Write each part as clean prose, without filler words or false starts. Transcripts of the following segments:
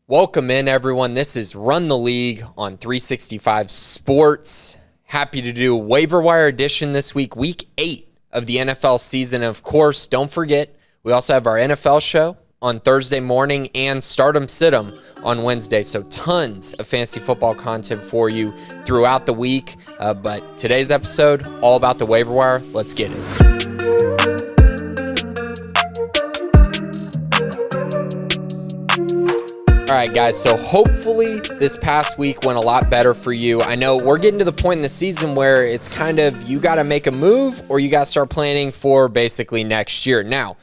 Welcome in, everyone. This is Run the League on 365 Sports. Happy to do Waiver Wire edition this week, week 8 of the NFL season. Of course, don't forget, we also have our NFL show on Thursday morning and Stardom Situm on Wednesday. So tons of fantasy football content for you throughout the week. But today's episode, all about the waiver wire. Let's get it. All right, guys, so hopefully this past week went a lot better for you. I know we're getting to the point in the season where it's kind of you got to make a move or you got to start planning for basically next year. Now,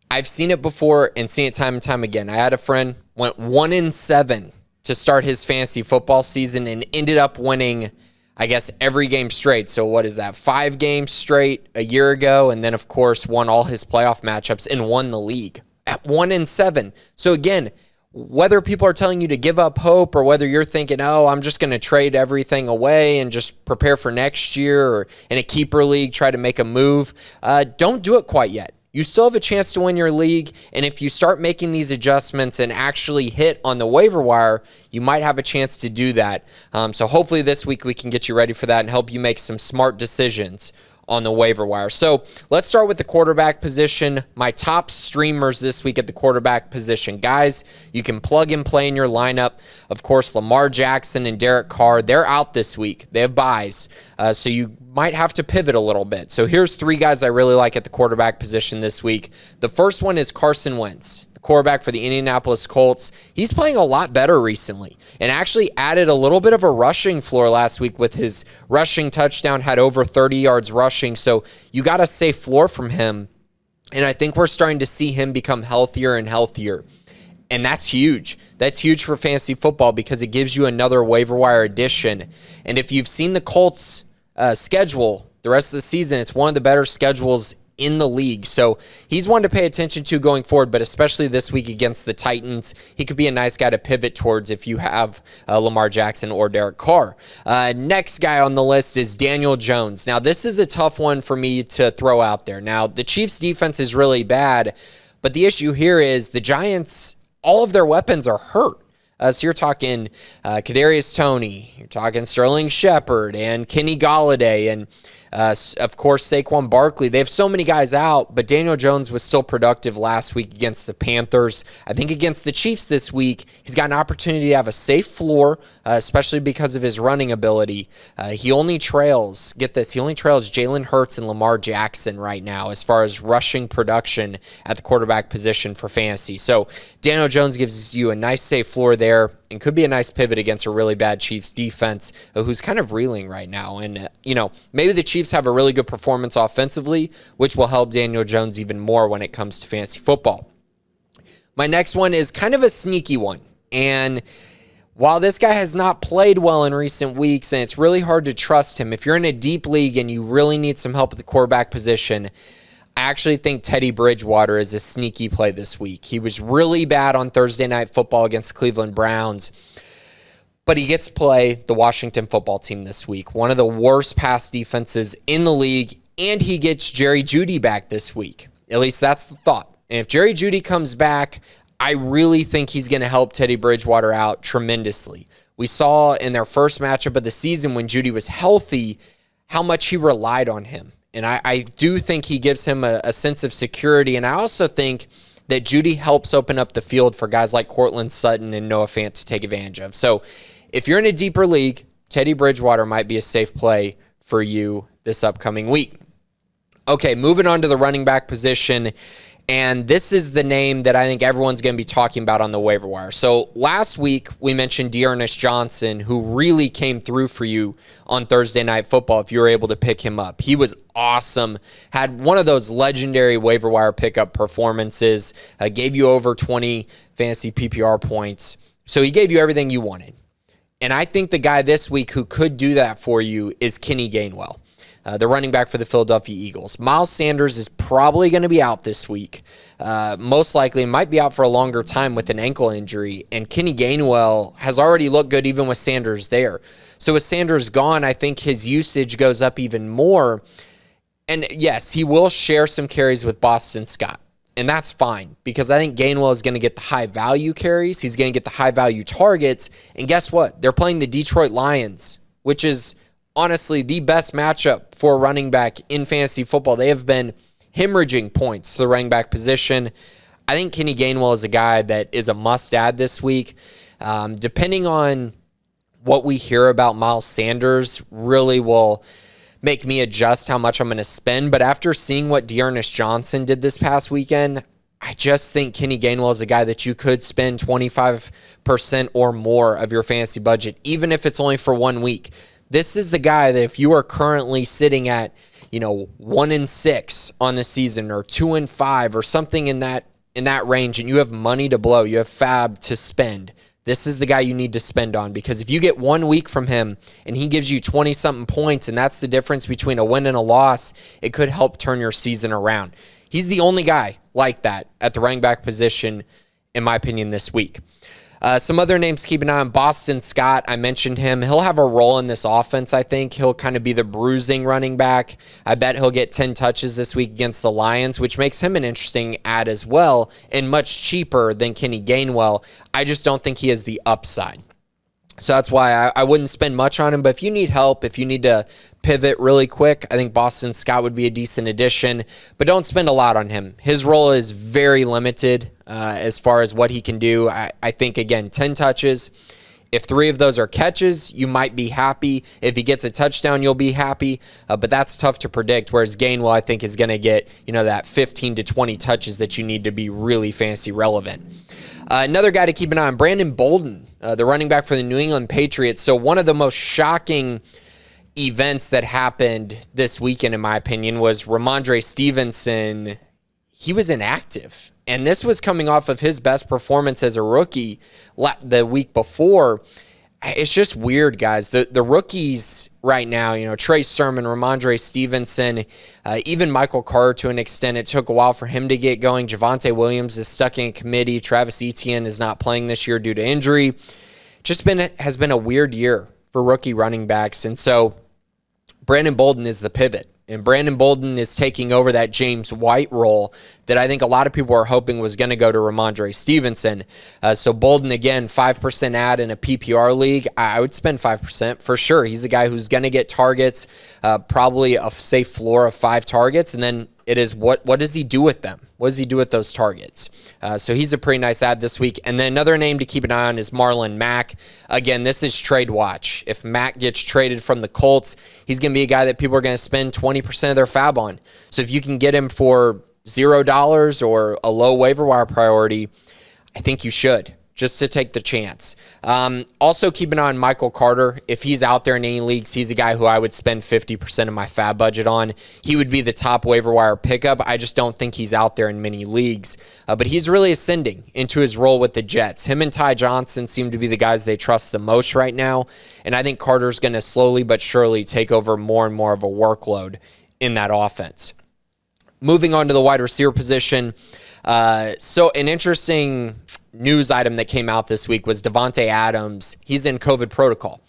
I've seen it before and seen it time and time again. I had a friend went 1-7 to start his fantasy football season and ended up winning, I guess, every game straight. So what is that, 5 games straight a year ago? And then, of course, won all his playoff matchups and won the league at 1-7. So again, whether people are telling you to give up hope or whether you're thinking, oh, I'm just going to trade everything away and just prepare for next year, or in a keeper league, try to make a move, don't do it quite yet. You still have a chance to win your league, and if you start making these adjustments and actually hit on the waiver wire, you might have a chance to do that. So hopefully this week we can get you ready for that and help you make some smart decisions on the waiver wire. So let's start with the quarterback position. My top streamers this week at the quarterback position. Guys, you can plug and play in your lineup. Of course, Lamar Jackson and Derek Carr, they're out this week. They have buys. So you might have to pivot a little bit. So here's 3 guys I really like at the quarterback position this week. The first one is Carson Wentz, quarterback for the Indianapolis Colts. He's playing a lot better recently and actually added a little bit of a rushing floor last week with his rushing touchdown, had over 30 yards rushing. So you got a safe floor from him. And I think we're starting to see him become healthier and healthier. And that's huge. That's huge for fantasy football because it gives you another waiver wire addition. And if you've seen the Colts schedule the rest of the season, it's one of the better schedules in the league. So he's one to pay attention to going forward, but especially this week against the Titans, he could be a nice guy to pivot towards if you have Lamar Jackson or Derek Carr. Next guy on the list is Daniel Jones. Now, this is a tough one for me to throw out there. Now, the Chiefs' defense is really bad, but the issue here is the Giants, all of their weapons are hurt. So you're talking Kadarius Toney, you're talking Sterling Shepard and Kenny Golladay, and of course, Saquon Barkley. They have so many guys out, but Daniel Jones was still productive last week against the Panthers. I think against the Chiefs this week, he's got an opportunity to have a safe floor, especially because of his running ability. He only trails, get this, he only trails Jalen Hurts and Lamar Jackson right now as far as rushing production at the quarterback position for fantasy. So Daniel Jones gives you a nice safe floor there and could be a nice pivot against a really bad Chiefs defense who's kind of reeling right now. And, maybe the Chiefs have a really good performance offensively, which will help Daniel Jones even more when it comes to fantasy football. My next one is kind of a sneaky one. And while this guy has not played well in recent weeks and it's really hard to trust him, if you're in a deep league and you really need some help at the quarterback position, I actually think Teddy Bridgewater is a sneaky play this week. He was really bad on Thursday Night Football against the Cleveland Browns, but he gets to play the Washington football team this week, one of the worst pass defenses in the league, and he gets Jerry Jeudy back this week. At least that's the thought. And if Jerry Jeudy comes back, I really think he's going to help Teddy Bridgewater out tremendously. We saw in their first matchup of the season when Jeudy was healthy how much he relied on him. And I do think he gives him a sense of security. And I also think that Jeudy helps open up the field for guys like Cortland Sutton and Noah Fant to take advantage of. So if you're in a deeper league, Teddy Bridgewater might be a safe play for you this upcoming week. Okay, moving on to the running back position. And this is the name that I think everyone's going to be talking about on the waiver wire. So last week, we mentioned Dearness Johnson, who really came through for you on Thursday Night Football if you were able to pick him up. He was awesome, had one of those legendary waiver wire pickup performances, gave you over 20 fantasy PPR points. So he gave you everything you wanted. And I think the guy this week who could do that for you is Kenny Gainwell, the running back for the Philadelphia Eagles. Miles Sanders is probably going to be out this week. Most likely might be out for a longer time with an ankle injury. And Kenny Gainwell has already looked good even with Sanders there. So with Sanders gone, I think his usage goes up even more. And yes, he will share some carries with Boston Scott. And that's fine because I think Gainwell is going to get the high value carries. He's going to get the high value targets. And guess what? They're playing the Detroit Lions, which is honestly the best matchup for a running back in fantasy football. They have been hemorrhaging points to the running back position. I think Kenny Gainwell is a guy that is a must-add this week. Depending on what we hear about Miles Sanders really will make me adjust how much I'm going to spend. But after seeing what Dearness Johnson did this past weekend, I just think Kenny Gainwell is a guy that you could spend 25% or more of your fantasy budget, even if it's only for 1 week. This is the guy that if you are currently sitting at, 1-6 on the season or 2-5 or something in that range, and you have money to blow, you have fab to spend, this is the guy you need to spend on, because if you get 1 week from him and he gives you 20-something points, and that's the difference between a win and a loss, it could help turn your season around. He's the only guy like that at the running back position, in my opinion, this week. Some other names to keep an eye on. Boston Scott, I mentioned him. He'll have a role in this offense, I think. He'll kind of be the bruising running back. I bet he'll get 10 touches this week against the Lions, which makes him an interesting add as well, and much cheaper than Kenny Gainwell. I just don't think he has the upside. So that's why I wouldn't spend much on him. But if you need help, if you need to pivot really quick, I think Boston Scott would be a decent addition. But don't spend a lot on him. His role is very limited as far as what he can do. I think, again, 10 touches. If 3 of those are catches, you might be happy. If he gets a touchdown, you'll be happy. But that's tough to predict, whereas Gainwell, I think, is going to get that 15 to 20 touches that you need to be really fantasy relevant. Another guy to keep an eye on, Brandon Bolden, the running back for the New England Patriots. So one of the most shocking events that happened this weekend, in my opinion, was Ramondre Stevenson. He was inactive. And this was coming off of his best performance as a rookie the week before. It's just weird, guys. The rookies right now, Trey Sermon, Ramondre Stevenson, even Michael Carter to an extent, it took a while for him to get going. Javonte Williams is stuck in committee. Travis Etienne is not playing this year due to injury. Has been a weird year for rookie running backs. And so Brandon Bolden is the pivot. And Brandon Bolden is taking over that James White role that I think a lot of people are hoping was going to go to Ramondre Stevenson. So Bolden, again, 5% add in a PPR league. I would spend 5% for sure. He's a guy who's going to get targets, probably a safe floor of 5 targets. And then it is what does he do with them? What does he do with those targets? So he's a pretty nice add this week. And then another name to keep an eye on is Marlon Mack. Again, this is trade watch. If Mack gets traded from the Colts, he's going to be a guy that people are going to spend 20% of their fab on. So if you can get him for $0 or a low waiver wire priority, I think you should, just to take the chance. Also keep an eye on Michael Carter. If he's out there in any leagues, he's a guy who I would spend 50% of my fab budget on. He would be the top waiver wire pickup. I just don't think he's out there in many leagues. But he's really ascending into his role with the Jets. Him and Ty Johnson seem to be the guys they trust the most right now. And I think Carter's going to slowly but surely take over more and more of a workload in that offense. Moving on to the wide receiver position. So an interesting news item that came out this week was Devontae Adams. He's in COVID protocol.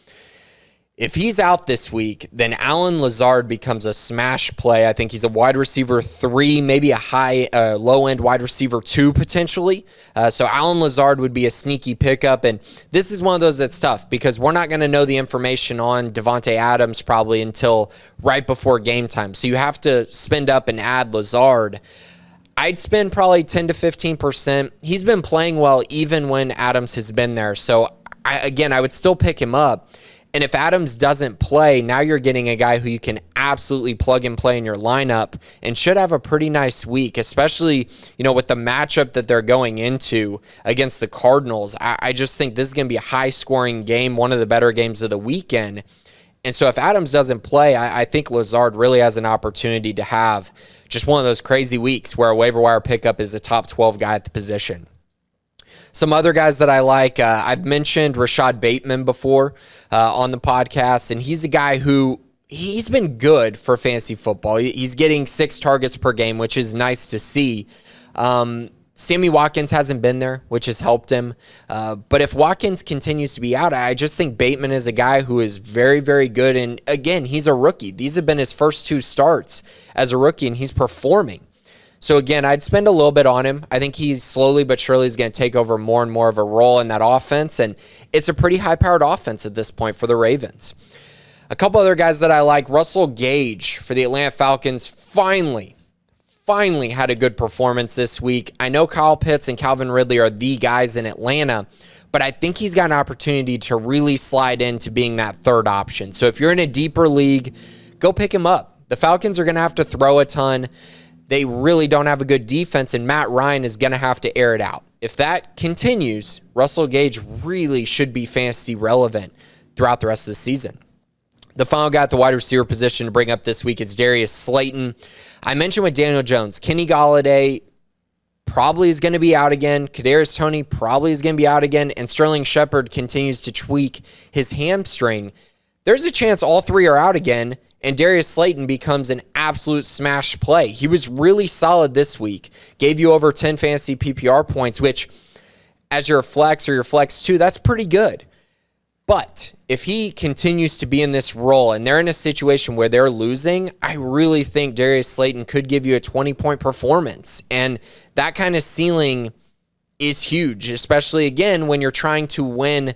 If he's out this week, then Allen Lazard becomes a smash play. I think he's a wide receiver 3, maybe a low-end wide receiver 2 potentially. So Allen Lazard would be a sneaky pickup. And this is one of those that's tough because we're not going to know the information on Devontae Adams probably until right before game time. So you have to spend up and add Lazard. I'd spend probably 10 to 15%. He's been playing well even when Adams has been there. So, I would still pick him up. And if Adams doesn't play, now you're getting a guy who you can absolutely plug and play in your lineup and should have a pretty nice week, especially, with the matchup that they're going into against the Cardinals. I just think this is going to be a high-scoring game, one of the better games of the weekend. And so if Adams doesn't play, I think Lazard really has an opportunity to have just one of those crazy weeks where a waiver wire pickup is a top 12 guy at the position. Some other guys that I like, I've mentioned Rashad Bateman before on the podcast, and he's a guy who he's been good for fantasy football. He's getting 6 targets per game, which is nice to see. Sammy Watkins hasn't been there, which has helped him. But if Watkins continues to be out, I just think Bateman is a guy who is very, very good. And again, he's a rookie. These have been his first 2 starts as a rookie, and he's performing. So again, I'd spend a little bit on him. I think he's slowly but surely is going to take over more and more of a role in that offense, and it's a pretty high-powered offense at this point for the Ravens. A couple other guys that I like, Russell Gage for the Atlanta Falcons finally had a good performance this week. I know Kyle Pitts and Calvin Ridley are the guys in Atlanta, but I think he's got an opportunity to really slide into being that third option. So if you're in a deeper league, go pick him up. The Falcons are going to have to throw a ton. They really don't have a good defense, and Matt Ryan is going to have to air it out. If that continues, Russell Gage really should be fantasy relevant throughout the rest of the season. The final guy at the wide receiver position to bring up this week is Darius Slayton. I mentioned with Daniel Jones, Kenny Golladay probably is going to be out again. Kadarius Toney probably is going to be out again, and Sterling Shepard continues to tweak his hamstring. There's a chance all three are out again, and Darius Slayton becomes an absolute smash play. He was really solid this week. Gave you over 10 fantasy PPR points, which as your flex or your flex 2, that's pretty good. But if he continues to be in this role and they're in a situation where they're losing, I really think Darius Slayton could give you a 20-point performance. And that kind of ceiling is huge, especially, again, when you're trying to win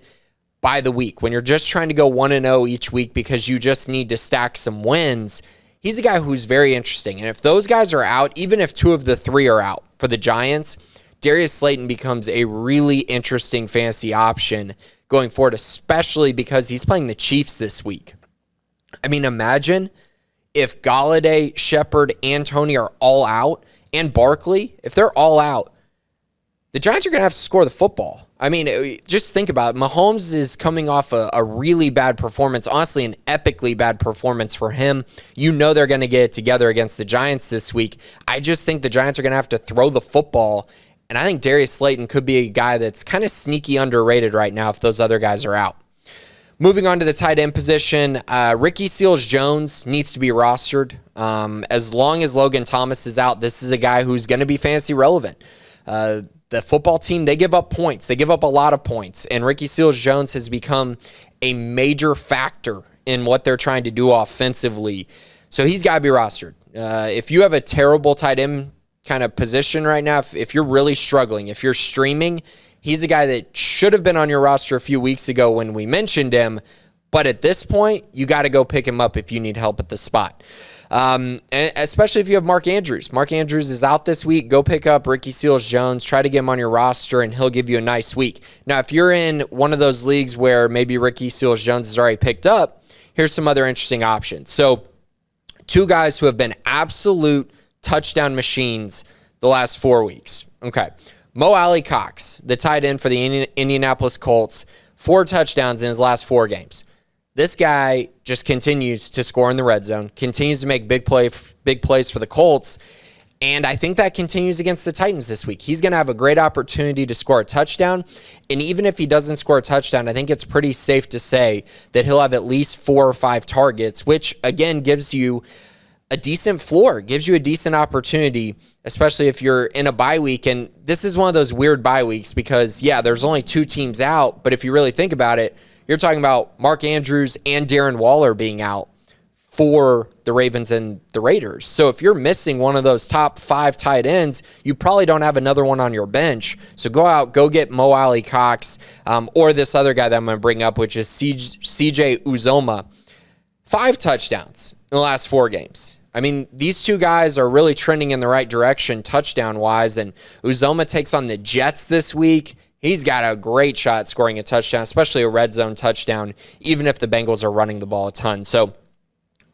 by the week, when you're just trying to go 1-0 each week because you just need to stack some wins. He's a guy who's very interesting. And if those guys are out, even if 2 of the 3 are out for the Giants, Darius Slayton becomes a really interesting fantasy option going forward, especially because he's playing the Chiefs this week. I mean, imagine if Golladay, Shepard, and Toney are all out, and Barkley, if they're all out, the Giants are going to have to score the football. I mean, just think about it. Mahomes is coming off a really bad performance, honestly, an epically bad performance for him. You know they're going to get it together against the Giants this week. I just think the Giants are going to have to throw the football, and I think Darius Slayton could be a guy that's kind of sneaky underrated right now if those other guys are out. Moving on to the tight end position, Ricky Seals-Jones needs to be rostered. As long as Logan Thomas is out, this is a guy who's going to be fantasy relevant. The football team, they give up points. They give up a lot of points. And Ricky Seals-Jones has become a major factor in what they're trying to do offensively. So he's got to be rostered. If you have a terrible tight end kind of position right now, if you're really struggling, if you're streaming, he's a guy that should have been on your roster a few weeks ago when we mentioned him. But at this point, you got to go pick him up if you need help at the spot. And especially if you have Mark Andrews. Mark Andrews is out this week. Go pick up Ricky Seals-Jones. Try to get him on your roster, and he'll give you a nice week. Now, if you're in one of those leagues where maybe Ricky Seals-Jones is already picked up, here's some other interesting options. So, 2 guys who have been absolute touchdown machines the last 4 weeks. Okay. Mo Alley-Cox, the tight end for the Indianapolis Colts, 4 touchdowns in his last 4 games. This guy just continues to score in the red zone, continues to make big plays for the Colts, and I think that continues against the Titans this week. He's going to have a great opportunity to score a touchdown, and even if he doesn't score a touchdown, I think it's pretty safe to say that he'll have at least 4 or 5 targets, which, again, gives you a decent floor, gives you a decent opportunity, especially if you're in a bye week. And this is one of those weird bye weeks because, yeah, there's only 2 teams out, but if you really think about it, you're talking about Mark Andrews and Darren Waller being out for the Ravens and the Raiders. So if you're missing one of those top 5 tight ends, you probably don't have another one on your bench. So go out, go get Mo Alley-Cox or this other guy that I'm going to bring up, which is CJ Uzomah. 5 touchdowns in the last 4 games. I mean, these 2 guys are really trending in the right direction touchdown-wise, and Uzomah takes on the Jets this week. He's got a great shot at scoring a touchdown, especially a red zone touchdown, even if the Bengals are running the ball a ton. So,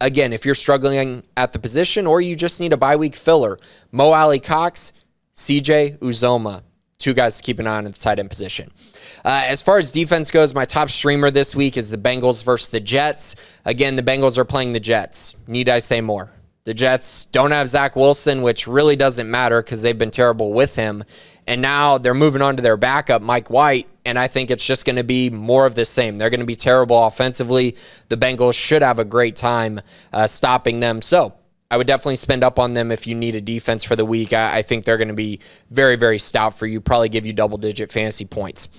again, if you're struggling at the position or you just need a bye week filler, Mo Alley-Cox, CJ Uzomah, 2 guys to keep an eye on at the tight end position. As far as defense goes, my top streamer this week is the Bengals versus the Jets. Again, the Bengals are playing the Jets. Need I say more? The Jets don't have Zach Wilson, which really doesn't matter because they've been terrible with him. And now they're moving on to their backup, Mike White, and I think it's just going to be more of the same. They're going to be terrible offensively. The Bengals should have a great time stopping them. So I would definitely spend up on them if you need a defense for the week. I think they're going to be very, very stout for you, probably give you double-digit fantasy points.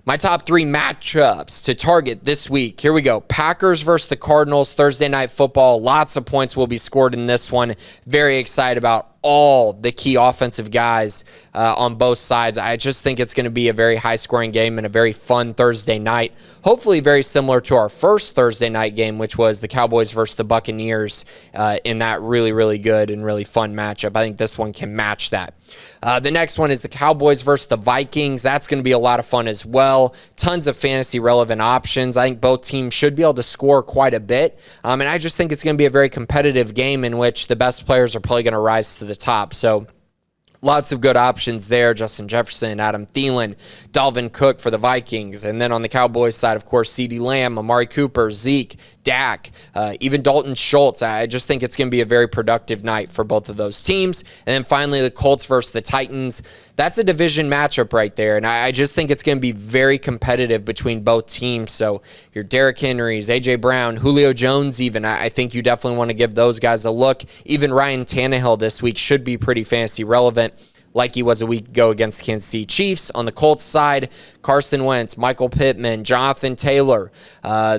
My top 3 matchups to target this week. Here we go. Packers versus the Cardinals, Thursday Night Football. Lots of points will be scored in this one. Very excited about all the key offensive guys on both sides. I just think it's going to be a very high-scoring game and a very fun Thursday night. Hopefully very similar to our first Thursday night game, which was the Cowboys versus the Buccaneers in that really, really good and really fun matchup. I think this one can match that. The next one is the Cowboys versus the Vikings. That's going to be a lot of fun as well. Tons of fantasy-relevant options. I think both teams should be able to score quite a bit. And I just think it's going to be a very competitive game in which the best players are probably going to rise to the top. So lots of good options there. Justin Jefferson, Adam Thielen, Dalvin Cook for the Vikings. And then on the Cowboys side, of course, CeeDee Lamb, Amari Cooper, Zeke, Dak, even Dalton Schultz. I just think it's going to be a very productive night for both of those teams. And then finally, the Colts versus the Titans. That's a division matchup right there. And I just think it's going to be very competitive between both teams. So your Derrick Henrys, A.J. Brown, Julio Jones even, I think you definitely want to give those guys a look. Even Ryan Tannehill this week should be pretty fantasy relevant, like he was a week ago against the Kansas City Chiefs. On the Colts side, Carson Wentz, Michael Pittman, Jonathan Taylor,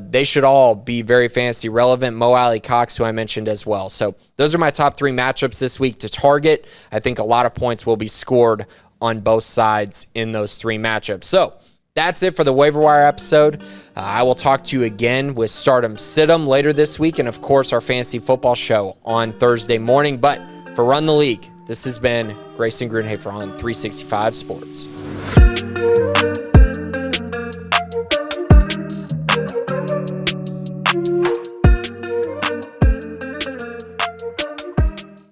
they should all be very fantasy relevant. Mo Alley Cox, who I mentioned as well. So those are my top 3 matchups this week to target. I think a lot of points will be scored on both sides in those 3 matchups. So that's it for the Waiver Wire episode. I will talk to you again with Stardom Situm later this week, and of course our fantasy football show on Thursday morning. But for Run the League, this has been Grayson Grunhafer on 365 Sports.